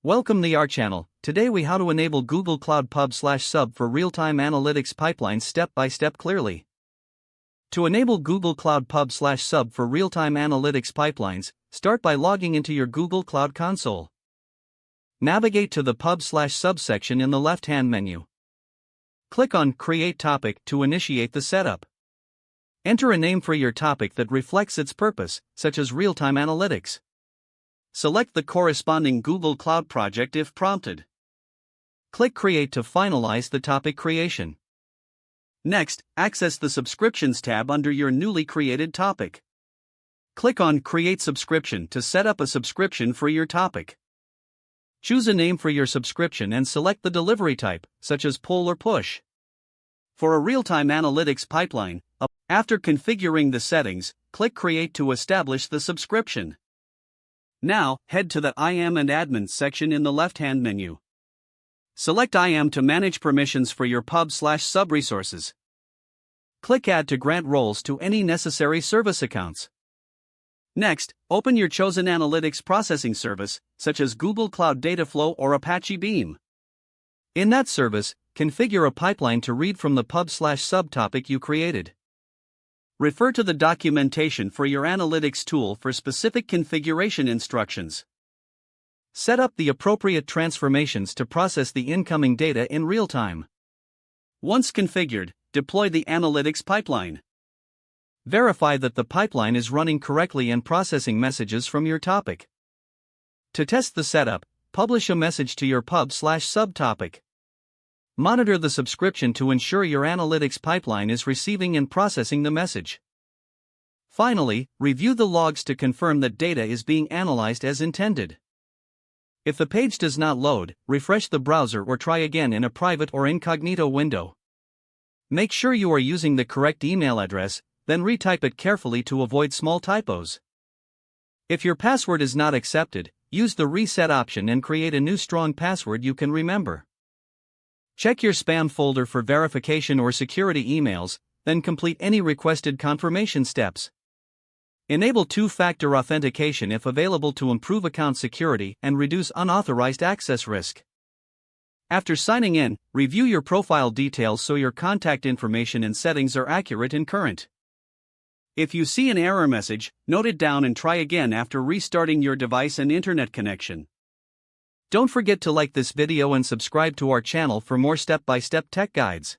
Welcome to our channel. Today we how to enable Google Cloud Pub/Sub for real-time analytics pipelines step by step clearly. To enable Google Cloud Pub/Sub for real-time analytics pipelines, start by logging into your Google Cloud Console. Navigate to the Pub/Sub section in the left-hand menu. Click on Create Topic to initiate the setup. Enter a name for your topic that reflects its purpose, such as real-time analytics. Select the corresponding Google Cloud project if prompted. Click Create to finalize the topic creation. Next, access the Subscriptions tab under your newly created topic. Click on Create Subscription to set up a subscription for your topic. Choose a name for your subscription and select the delivery type, such as pull or push. For a real-time analytics pipeline, after configuring the settings, click Create to establish the subscription. Now, head to the IAM and Admins section in the left-hand menu. Select IAM to manage permissions for your Pub/Sub resources. Click Add to grant roles to any necessary service accounts. Next, open your chosen analytics processing service, such as Google Cloud Dataflow or Apache Beam. In that service, configure a pipeline to read from the Pub/Sub topic you created. Refer to the documentation for your analytics tool for specific configuration instructions. Set up the appropriate transformations to process the incoming data in real time. Once configured, deploy the analytics pipeline. Verify that the pipeline is running correctly and processing messages from your topic. To test the setup, publish a message to your Pub/Sub topic. Monitor the subscription to ensure your analytics pipeline is receiving and processing the message. Finally, review the logs to confirm that data is being analyzed as intended. If the page does not load, refresh the browser or try again in a private or incognito window. Make sure you are using the correct email address, then retype it carefully to avoid small typos. If your password is not accepted, use the reset option and create a new strong password you can remember. Check your spam folder for verification or security emails, then complete any requested confirmation steps. Enable two-factor authentication if available to improve account security and reduce unauthorized access risk. After signing in, review your profile details so your contact information and settings are accurate and current. If you see an error message, note it down and try again after restarting your device and internet connection. Don't forget to like this video and subscribe to our channel for more step-by-step tech guides.